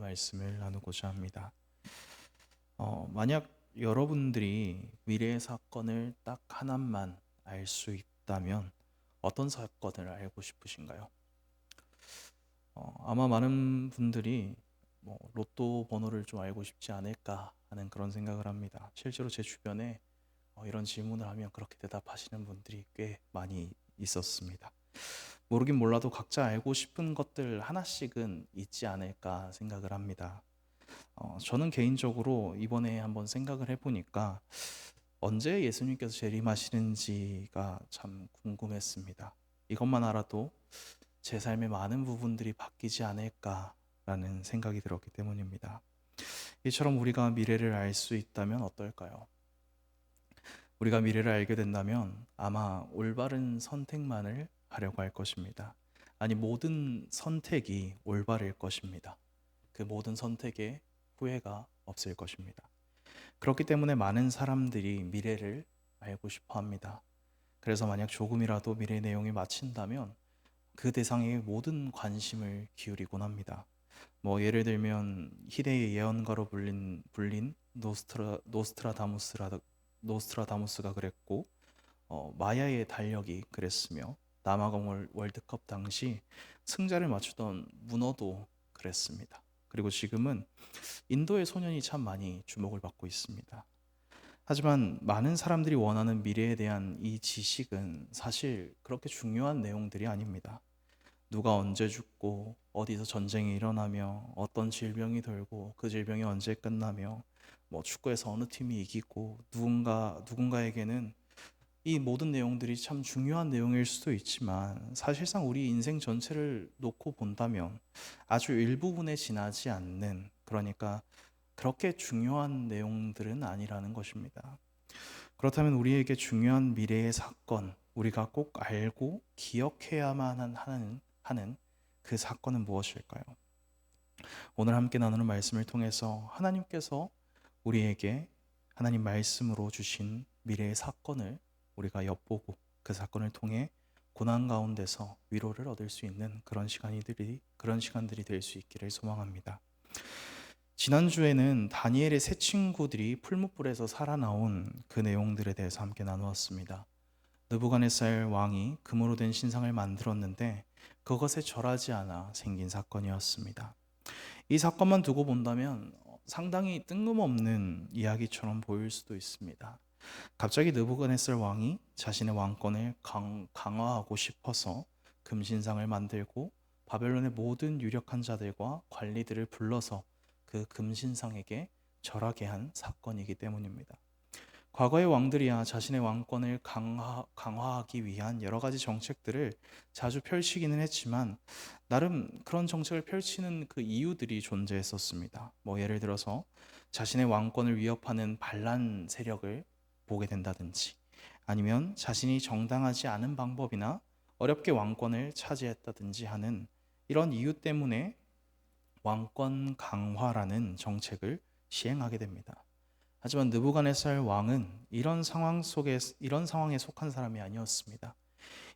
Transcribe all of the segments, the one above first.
말씀을 나누고자 합니다. 만약 여러분들이 미래의 사건을 딱 하나만 알 수 있다면 어떤 사건을 알고 싶으신가요? 아마 많은 분들이 로또 번호를 좀 알고 싶지 않을까 하는 그런 생각을 합니다. 실제로 제 주변에 이런 질문을 하면 그렇게 대답하시는 분들이 꽤 많이 있었습니다. 모르긴 몰라도 각자 알고 싶은 것들 하나씩은 있지 않을까 생각을 합니다. 저는 개인적으로 이번에 한번 생각을 해보니까 언제 예수님께서 재림하시는지가 참 궁금했습니다. 이것만 알아도 제 삶의 많은 부분들이 바뀌지 않을까라는 생각이 들었기 때문입니다. 이처럼 우리가 미래를 알 수 있다면 어떨까요? 우리가 미래를 알게 된다면 아마 올바른 선택만을 하려고 할 것입니다. 아니, 모든 선택이 올바를 것입니다. 그 모든 선택에 후회가 없을 것입니다. 그렇기 때문에 많은 사람들이 미래를 알고 싶어 합니다. 그래서 만약 조금이라도 미래 내용이 맞힌다면 그 대상에 모든 관심을 기울이곤 합니다. 예를 들면 희대의 예언가로 불린 노스트라다무스가 그랬고, 마야의 달력이 그랬으며, 남아공 월드컵 당시 승자를 맞추던 문어도 그랬습니다. 그리고 지금은 인도의 소년이 참 많이 주목을 받고 있습니다. 하지만 많은 사람들이 원하는 미래에 대한 이 지식은 사실 그렇게 중요한 내용들이 아닙니다. 누가 언제 죽고 어디서 전쟁이 일어나며 어떤 질병이 돌고 그 질병이 언제 끝나며 축구에서 어느 팀이 이기고 누군가에게는 이 모든 내용들이 참 중요한 내용일 수도 있지만 사실상 우리 인생 전체를 놓고 본다면 아주 일부분에 지나지 않는, 그러니까 그렇게 중요한 내용들은 아니라는 것입니다. 그렇다면 우리에게 중요한 미래의 사건, 우리가 꼭 알고 기억해야만 하는 그 사건은 무엇일까요? 오늘 함께 나누는 말씀을 통해서 하나님께서 우리에게 하나님 말씀으로 주신 미래의 사건을 우리가 엿보고 그 사건을 통해 고난 가운데서 위로를 얻을 수 있는 그런 시간들이 될 수 있기를 소망합니다. 지난주에는 다니엘의 세 친구들이 풀무불에서 살아나온 그 내용들에 대해서 함께 나누었습니다. 느부갓네살 왕이 금으로 된 신상을 만들었는데 그것에 절하지 않아 생긴 사건이었습니다. 이 사건만 두고 본다면 상당히 뜬금없는 이야기처럼 보일 수도 있습니다. 갑자기 느부갓네살 왕이 자신의 왕권을 강화하고 싶어서 금신상을 만들고 바벨론의 모든 유력한 자들과 관리들을 불러서 그 금신상에게 절하게 한 사건이기 때문입니다. 과거의 왕들이야 자신의 왕권을 강화하기 위한 여러 가지 정책들을 자주 펼치기는 했지만 나름 그런 정책을 펼치는 그 이유들이 존재했었습니다. 예를 들어서 자신의 왕권을 위협하는 반란 세력을 보게 된다든지, 아니면 자신이 정당하지 않은 방법이나 어렵게 왕권을 차지했다든지 하는 이런 이유 때문에 왕권 강화라는 정책을 시행하게 됩니다. 하지만 느부갓네살 왕은 이런 상황에 속한 사람이 아니었습니다.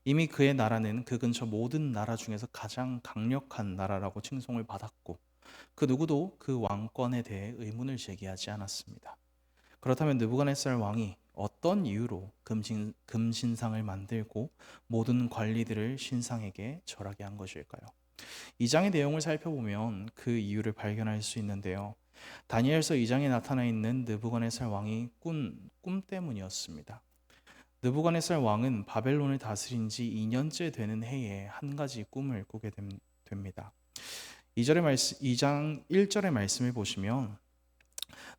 이미 그의 나라는 그 근처 모든 나라 중에서 가장 강력한 나라라고 칭송을 받았고, 그 누구도 그 왕권에 대해 의문을 제기하지 않았습니다. 그렇다면 느부갓네살 왕이 어떤 이유로 금신상을 만들고 모든 관리들을 신상에게 절하게 한 것일까요? 이 장의 내용을 살펴보면 그 이유를 발견할 수 있는데요. 다니엘서 2장에 나타나 있는 느부갓네살 왕이 꾼 꿈 때문이었습니다. 느부갓네살 왕은 바벨론을 다스린 지 2년째 되는 해에 한 가지 꿈을 꾸게 됩니다. 2장 1절의 말씀을 보시면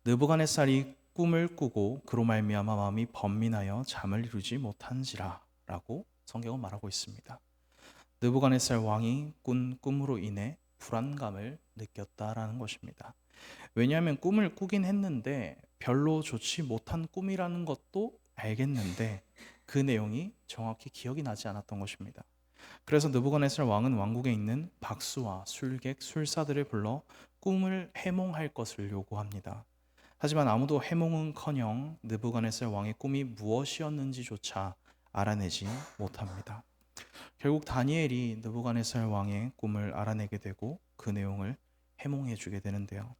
느부갓네살이 꿈을 꾸고 그로 말미암아 마음이 번민하여 잠을 이루지 못한지라 라고 성경은 말하고 있습니다. 느부갓네살 왕이 꾼 꿈으로 인해 불안감을 느꼈다라는 것입니다. 왜냐하면 꿈을 꾸긴 했는데 별로 좋지 못한 꿈이라는 것도 알겠는데 그 내용이 정확히 기억이 나지 않았던 것입니다. 그래서 느부갓네살 왕은 왕국에 있는 박수와 술객, 술사들을 불러 꿈을 해몽할 것을 요구합니다. 하지만 아무도 해몽은커녕 느부갓네살 왕의 꿈이 무엇이었는지조차 알아내지 못합니다. 결국 다니엘이 느부갓네살 왕의 꿈을 알아내게 되고 그 내용을 해몽해 주게 되는데요.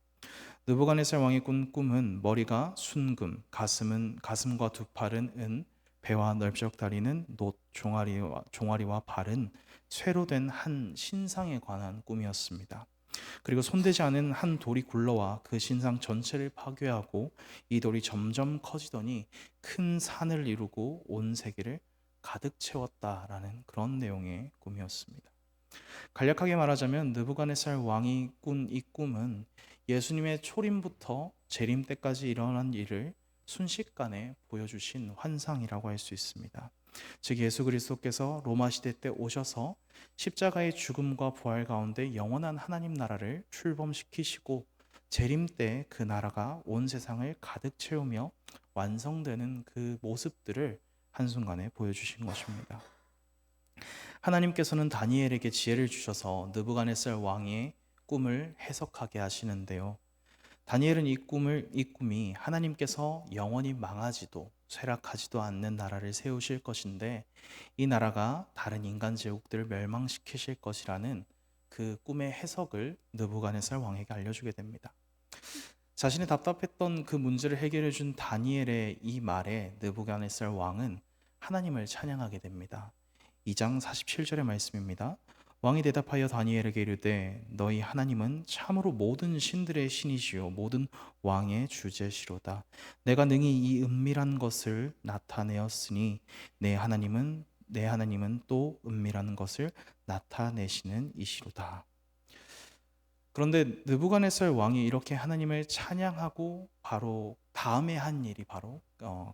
느부갓네살 왕이 꾼 꿈은 머리가 순금, 가슴과 두 팔은 은, 배와 넓적 다리는 놋, 종아리와 발은 쇠로 된 한 신상에 관한 꿈이었습니다. 그리고 손대지 않은 한 돌이 굴러와 그 신상 전체를 파괴하고 이 돌이 점점 커지더니 큰 산을 이루고 온 세계를 가득 채웠다라는 그런 내용의 꿈이었습니다. 간략하게 말하자면 느부갓네살 왕이 꾼 이 꿈은 예수님의 초림부터 재림 때까지 일어난 일을 순식간에 보여주신 환상이라고 할 수 있습니다. 즉 예수 그리스도께서 로마 시대 때 오셔서 십자가의 죽음과 부활 가운데 영원한 하나님 나라를 출범시키시고 재림 때 그 나라가 온 세상을 가득 채우며 완성되는 그 모습들을 한순간에 보여주신 것입니다. 하나님께서는 다니엘에게 지혜를 주셔서 느부갓네살 왕의 꿈을 해석하게 하시는데요. 다니엘은 이 꿈이 하나님께서 영원히 망하지도 쇠락하지도 않는 나라를 세우실 것인데 이 나라가 다른 인간 제국들을 멸망시키실 것이라는 그 꿈의 해석을 느부갓네살 왕에게 알려주게 됩니다. 자신이 답답했던 그 문제를 해결해 준 다니엘의 이 말에 느부갓네살 왕은 하나님을 찬양하게 됩니다. 2장 47절의 말씀입니다. 왕이 대답하여 다니엘에게 이르되 너희 하나님은 참으로 모든 신들의 신이시요 모든 왕의 주제시로다. 내가 능히 이 은밀한 것을 나타내었으니 내 하나님은 또 은밀한 것을 나타내시는 이시로다. 그런데 느부갓네살 왕이 이렇게 하나님을 찬양하고 바로 다음에 한 일이 바로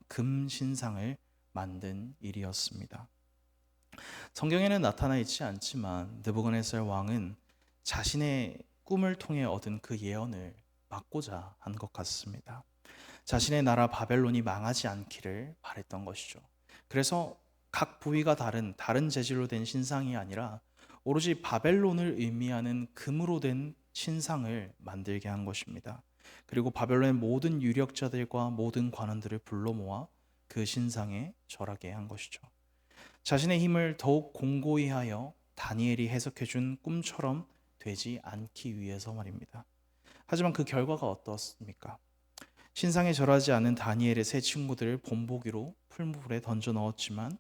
금신상을 만든 일이었습니다. 성경에는 나타나 있지 않지만 느부갓네살 왕은 자신의 꿈을 통해 얻은 그 예언을 막고자 한 것 같습니다. 자신의 나라 바벨론이 망하지 않기를 바랬던 것이죠. 그래서 각 부위가 다른 재질로 된 신상이 아니라 오로지 바벨론을 의미하는 금으로 된 신상을 만들게 한 것입니다. 그리고 바벨론의 모든 유력자들과 모든 관원들을 불러 모아 그 신상에 절하게 한 것이죠. 자신의 힘을 더욱 공고히 하여 다니엘이 해석해 준 꿈처럼 되지 않기 위해서 말입니다. 하지만 그 결과가 어떻습니까? 신상에 절하지 않은 다니엘의 세 친구들을 본보기로 풀무불에 던져 넣었지만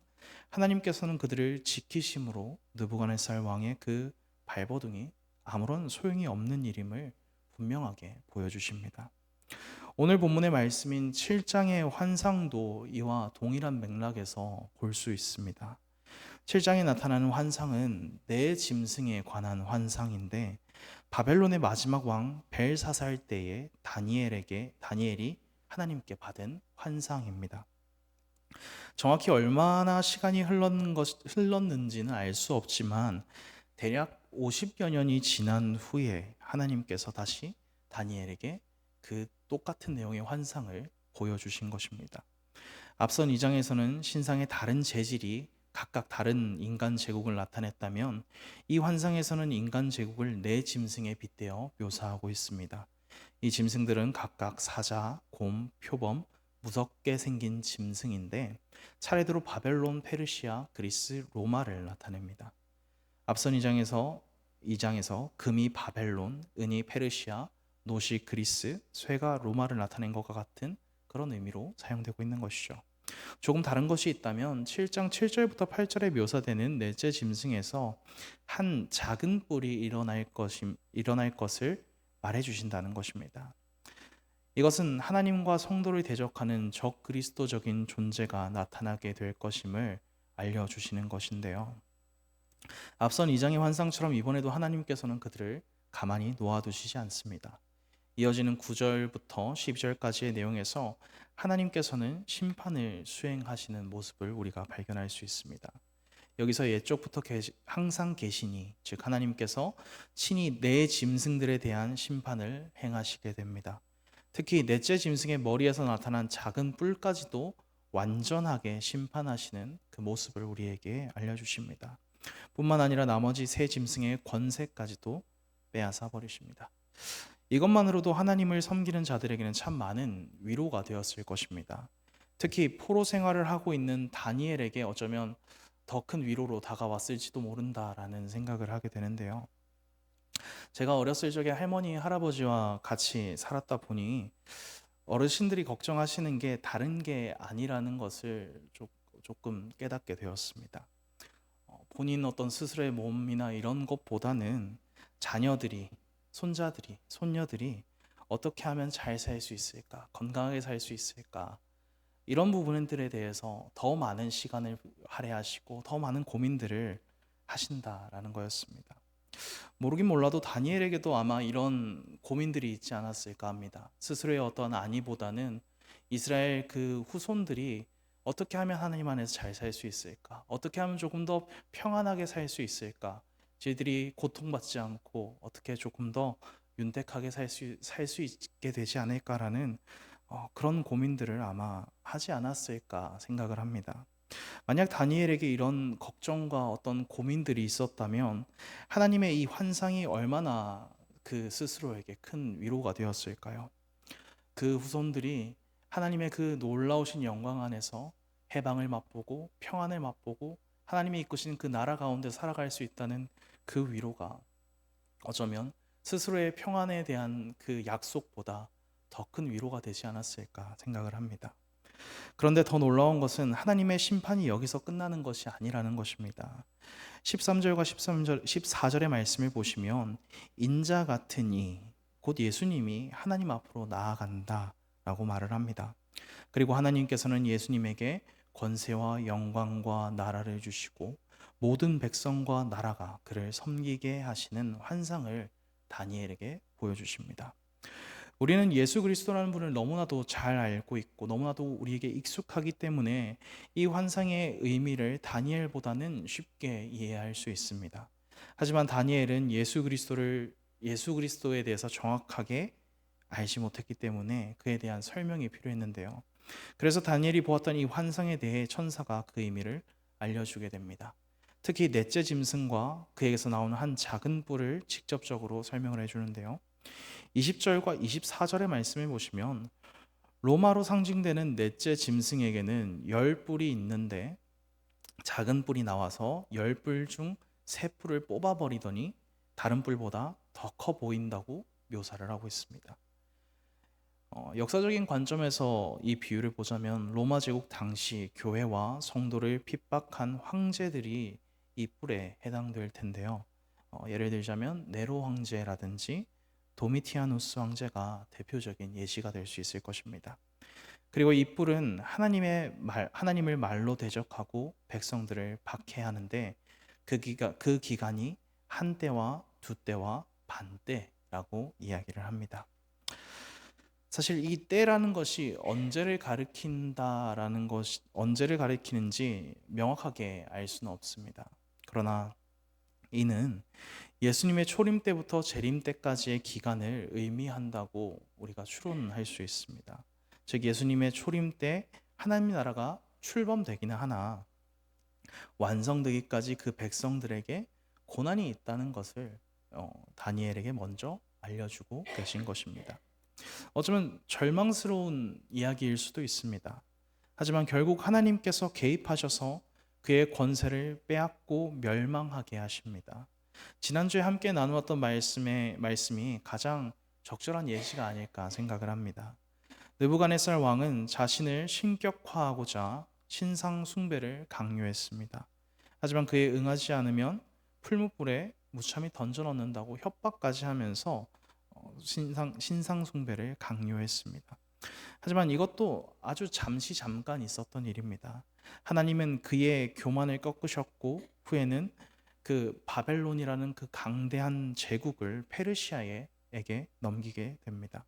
하나님께서는 그들을 지키심으로 느부갓네살 왕의 그 발버둥이 아무런 소용이 없는 일임을 분명하게 보여주십니다. 오늘 본문의 말씀인 7장의 환상도 이와 동일한 맥락에서 볼 수 있습니다. 7장에 나타나는 환상은 네 짐승에 관한 환상인데 바벨론의 마지막 왕 벨사살 때에 다니엘이 하나님께 받은 환상입니다. 정확히 얼마나 시간이 흘렀는지는 알 수 없지만 대략 50여 년이 지난 후에 하나님께서 다시 다니엘에게 그 똑같은 내용의 환상을 보여주신 것입니다. 앞선 2장에서는 신상의 다른 재질이 각각 다른 인간 제국을 나타냈다면 이 환상에서는 인간 제국을 네 짐승에 빗대어 묘사하고 있습니다. 이 짐승들은 각각 사자, 곰, 표범, 무섭게 생긴 짐승인데 차례대로 바벨론, 페르시아, 그리스, 로마를 나타냅니다. 앞선 2장에서 금이 바벨론, 은이 페르시아, 놋이 그리스, 쇠가 로마를 나타낸 것과 같은 그런 의미로 사용되고 있는 것이죠. 조금 다른 것이 있다면 7장 7절부터 8절에 묘사되는 넷째 짐승에서 한 작은 뿔이 일어날 것을 말해 주신다는 것입니다. 이것은 하나님과 성도를 대적하는 적 그리스도적인 존재가 나타나게 될 것임을 알려주시는 것인데요. 앞선 2장의 환상처럼 이번에도 하나님께서는 그들을 가만히 놓아두시지 않습니다. 이어지는 9절부터 12절까지의 내용에서 하나님께서는 심판을 수행하시는 모습을 우리가 발견할 수 있습니다. 여기서 옛적부터 항상 계시니, 즉 하나님께서 친히 네 짐승들에 대한 심판을 행하시게 됩니다. 특히 넷째 짐승의 머리에서 나타난 작은 뿔까지도 완전하게 심판하시는 그 모습을 우리에게 알려주십니다. 뿐만 아니라 나머지 세 짐승의 권세까지도 빼앗아 버리십니다. 이것만으로도 하나님을 섬기는 자들에게는 참 많은 위로가 되었을 것입니다. 특히 포로 생활을 하고 있는 다니엘에게 어쩌면 더 큰 위로로 다가왔을지도 모른다라는 생각을 하게 되는데요. 제가 어렸을 적에 할머니, 할아버지와 같이 살았다 보니 어르신들이 걱정하시는 게 다른 게 아니라는 것을 조금 깨닫게 되었습니다. 본인 어떤 스스로의 몸이나 이런 것보다는 자녀들이, 손자들이, 손녀들이 어떻게 하면 잘 살 수 있을까, 건강하게 살 수 있을까, 이런 부분들에 대해서 더 많은 시간을 할애하시고 더 많은 고민들을 하신다라는 거였습니다. 모르긴 몰라도 다니엘에게도 아마 이런 고민들이 있지 않았을까 합니다. 스스로의 어떤 안위보다는 이스라엘 그 후손들이 어떻게 하면 하나님 안에서 잘 살 수 있을까? 어떻게 하면 조금 더 평안하게 살 수 있을까? 저희들이 고통받지 않고 어떻게 조금 더 윤택하게 살 수 있게 되지 않을까라는 그런 고민들을 아마 하지 않았을까 생각을 합니다. 만약 다니엘에게 이런 걱정과 어떤 고민들이 있었다면 하나님의 이 환상이 얼마나 그 스스로에게 큰 위로가 되었을까요? 그 후손들이 하나님의 그 놀라우신 영광 안에서 해방을 맛보고 평안을 맛보고 하나님이 이끄시는 그 나라 가운데 살아갈 수 있다는 그 위로가 어쩌면 스스로의 평안에 대한 그 약속보다 더 큰 위로가 되지 않았을까 생각을 합니다. 그런데 더 놀라운 것은 하나님의 심판이 여기서 끝나는 것이 아니라는 것입니다. 13절과 14절의 말씀을 보시면 인자 같은 이, 곧 예수님이 하나님 앞으로 나아간다 라고 말을 합니다. 그리고 하나님께서는 예수님에게 권세와 영광과 나라를 주시고 모든 백성과 나라가 그를 섬기게 하시는 환상을 다니엘에게 보여주십니다. 우리는 예수 그리스도라는 분을 너무나도 잘 알고 있고 너무나도 우리에게 익숙하기 때문에 이 환상의 의미를 다니엘보다는 쉽게 이해할 수 있습니다. 하지만 다니엘은 예수 그리스도에 대해서 정확하게 알지 못했기 때문에 그에 대한 설명이 필요했는데요. 그래서 다니엘이 보았던 이 환상에 대해 천사가 그 의미를 알려주게 됩니다. 특히 넷째 짐승과 그에게서 나오는 한 작은 뿔을 직접적으로 설명을 해주는데요. 20절과 24절의 말씀을 보시면 로마로 상징되는 넷째 짐승에게는 10뿔이 있는데 작은 뿔이 나와서 10뿔 중 3뿔을 뽑아버리더니 다른 뿔보다 더 커 보인다고 묘사를 하고 있습니다. 역사적인 관점에서 이 비유를 보자면 로마 제국 당시 교회와 성도를 핍박한 황제들이 이 뿔에 해당될 텐데요. 예를 들자면 네로 황제라든지 도미티아누스 황제가 대표적인 예시가 될 수 있을 것입니다. 그리고 이 뿔은 하나님을 말로 대적하고 백성들을 박해하는데 그 기간이 한 때와 두 때와 반 때라고 이야기를 합니다. 사실 이 때라는 것이 언제를 가리키는지 명확하게 알 수는 없습니다. 그러나 이는 예수님의 초림 때부터 재림 때까지의 기간을 의미한다고 우리가 추론할 수 있습니다. 즉 예수님의 초림 때 하나님 나라가 출범되기는 하나 완성되기까지 그 백성들에게 고난이 있다는 것을 다니엘에게 먼저 알려주고 계신 것입니다. 어쩌면 절망스러운 이야기일 수도 있습니다. 하지만 결국 하나님께서 개입하셔서 그의 권세를 빼앗고 멸망하게 하십니다. 지난주에 함께 나누었던 말씀이 가장 적절한 예시가 아닐까 생각을 합니다. 느부갓네살 왕은 자신을 신격화하고자 신상 숭배를 강요했습니다. 하지만 그에 응하지 않으면 풀무불에 무참히 던져 넣는다고 협박까지 하면서 신상 숭배를 강요했습니다. 하지만 이것도 아주 잠깐 있었던 일입니다. 하나님은 그의 교만을 꺾으셨고 후에는 그 바벨론이라는 그 강대한 제국을 페르시아에게 넘기게 됩니다.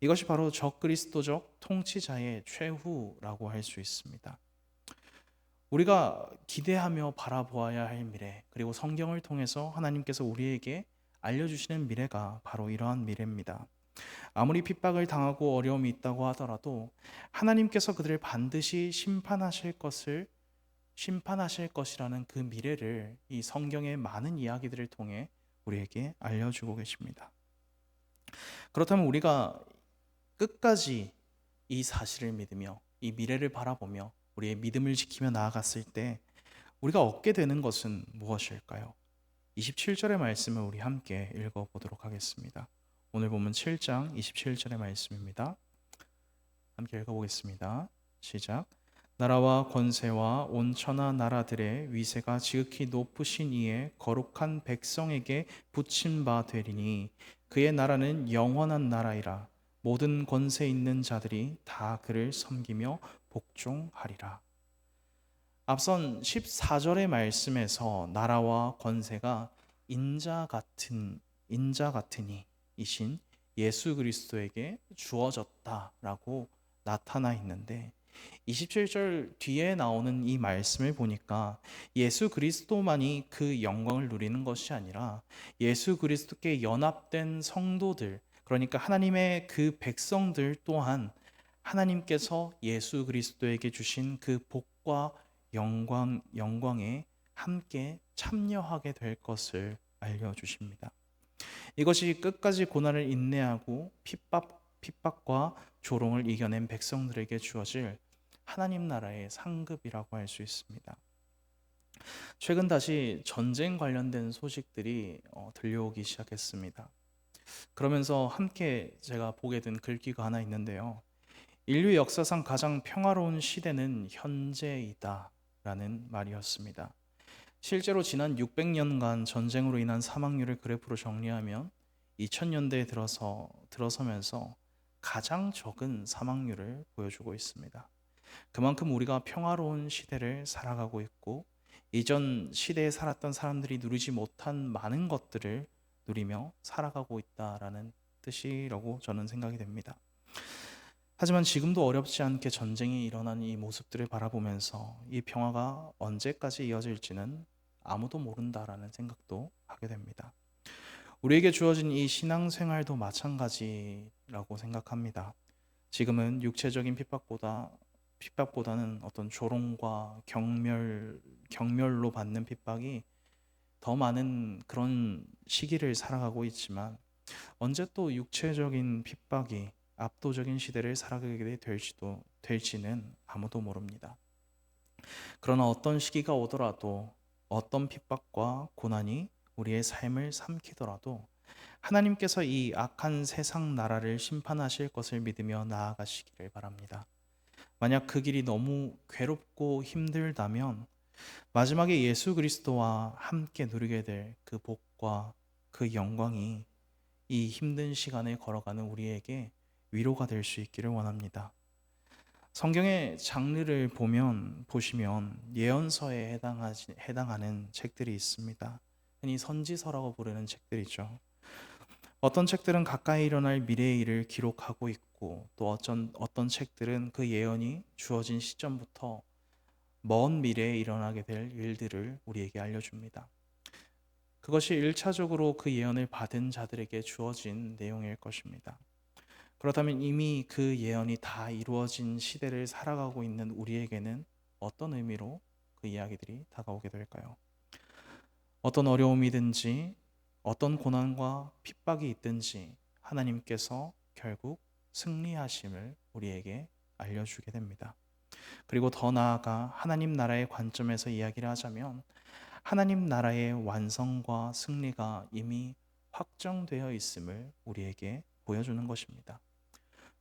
이것이 바로 적그리스도적 통치자의 최후라고 할 수 있습니다. 우리가 기대하며 바라보아야 할 미래, 그리고 성경을 통해서 하나님께서 우리에게 알려주시는 미래가 바로 이러한 미래입니다. 아무리 핍박을 당하고 어려움이 있다고 하더라도 하나님께서 그들을 반드시 심판하실 것이라는 그 미래를 이 성경의 많은 이야기들을 통해 우리에게 알려주고 계십니다. 그렇다면 우리가 끝까지 이 사실을 믿으며 이 미래를 바라보며 우리의 믿음을 지키며 나아갔을 때 우리가 얻게 되는 것은 무엇일까요? 27절의 말씀을 우리 함께 읽어보도록 하겠습니다. 오늘 본문 7장 27절의 말씀입니다. 함께 읽어보겠습니다. 시작. 나라와 권세와 온 천하 나라들의 위세가 지극히 높으신 이의 거룩한 백성에게 붙임 바 되리니 그의 나라는 영원한 나라이라. 모든 권세 있는 자들이 다 그를 섬기며 복종하리라. 앞선 14절의 말씀에서 나라와 권세가 인자 같으니 이신 예수 그리스도에게 주어졌다라고 나타나 있는데, 27절 뒤에 나오는 이 말씀을 보니까 예수 그리스도만이 그 영광을 누리는 것이 아니라 예수 그리스도께 연합된 성도들, 그러니까 하나님의 그 백성들 또한 하나님께서 예수 그리스도에게 주신 그 복과 영광에 함께 참여하게 될 것을 알려주십니다. 이것이 끝까지 고난을 인내하고 핍박과 조롱을 이겨낸 백성들에게 주어질 하나님 나라의 상급이라고 할 수 있습니다. 최근 다시 전쟁 관련된 소식들이 들려오기 시작했습니다. 그러면서 함께 제가 보게 된 글귀가 하나 있는데요. 인류 역사상 가장 평화로운 시대는 현재이다 라는 말이었습니다. 실제로 지난 600년간 전쟁으로 인한 사망률을 그래프로 정리하면 2000년대에 들어서면서 가장 적은 사망률을 보여주고 있습니다. 그만큼 우리가 평화로운 시대를 살아가고 있고, 이전 시대에 살았던 사람들이 누리지 못한 많은 것들을 누리며 살아가고 있다라는 뜻이라고 저는 생각이 됩니다. 하지만 지금도 어렵지 않게 전쟁이 일어난 이 모습들을 바라보면서 이 평화가 언제까지 이어질지는 아무도 모른다라는 생각도 하게 됩니다. 우리에게 주어진 이 신앙생활도 마찬가지라고 생각합니다. 지금은 육체적인 핍박보다는 어떤 조롱과 경멸로 받는 핍박이 더 많은 그런 시기를 살아가고 있지만, 언제 또 육체적인 핍박이 압도적인 시대를 살아가게 될지는 아무도 모릅니다. 그러나 어떤 시기가 오더라도, 어떤 핍박과 고난이 우리의 삶을 삼키더라도 하나님께서 이 악한 세상 나라를 심판하실 것을 믿으며 나아가시기를 바랍니다. 만약 그 길이 너무 괴롭고 힘들다면 마지막에 예수 그리스도와 함께 누리게 될 그 복과 그 영광이 이 힘든 시간에 걸어가는 우리에게 위로가 될 수 있기를 원합니다. 성경의 장르를 보시면 예언서에 해당하는 책들이 있습니다. 흔히 선지서라고 부르는 책들이죠. 어떤 책들은 가까이 일어날 미래의 일을 기록하고 있고, 또 어떤 책들은 그 예언이 주어진 시점부터 먼 미래에 일어나게 될 일들을 우리에게 알려줍니다. 그것이 1차적으로 그 예언을 받은 자들에게 주어진 내용일 것입니다. 그렇다면 이미 그 예언이 다 이루어진 시대를 살아가고 있는 우리에게는 어떤 의미로 그 이야기들이 다가오게 될까요? 어떤 어려움이든지 어떤 고난과 핍박이 있든지 하나님께서 결국 승리하심을 우리에게 알려주게 됩니다. 그리고 더 나아가 하나님 나라의 관점에서 이야기를 하자면 하나님 나라의 완성과 승리가 이미 확정되어 있음을 우리에게 보여주는 것입니다.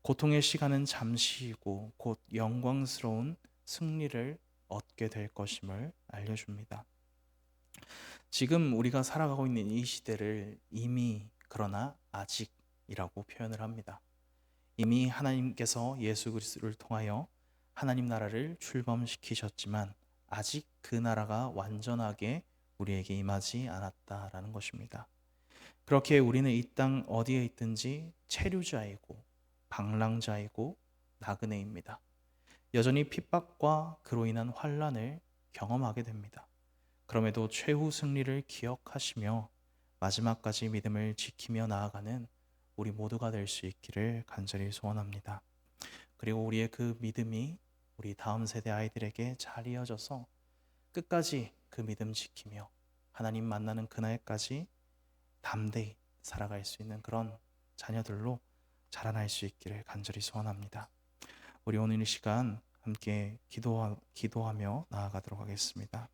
고통의 시간은 잠시이고 곧 영광스러운 승리를 얻게 될 것임을 알려줍니다. 지금 우리가 살아가고 있는 이 시대를 이미, 그러나 아직이라고 표현을 합니다. 이미 하나님께서 예수 그리스도를 통하여 하나님 나라를 출범시키셨지만 아직 그 나라가 완전하게 우리에게 임하지 않았다라는 것입니다. 그렇게 우리는 이 땅 어디에 있든지 체류자이고 방랑자이고 나그네입니다. 여전히 핍박과 그로 인한 환난을 경험하게 됩니다. 그럼에도 최후 승리를 기억하시며 마지막까지 믿음을 지키며 나아가는 우리 모두가 될 수 있기를 간절히 소원합니다. 그리고 우리의 그 믿음이 우리 다음 세대 아이들에게 잘 이어져서 끝까지 그 믿음 지키며 하나님 만나는 그날까지 담대히 살아갈 수 있는 그런 자녀들로 자라날 수 있기를 간절히 소원합니다. 우리 오늘 이 시간 함께 기도하며 나아가도록 하겠습니다.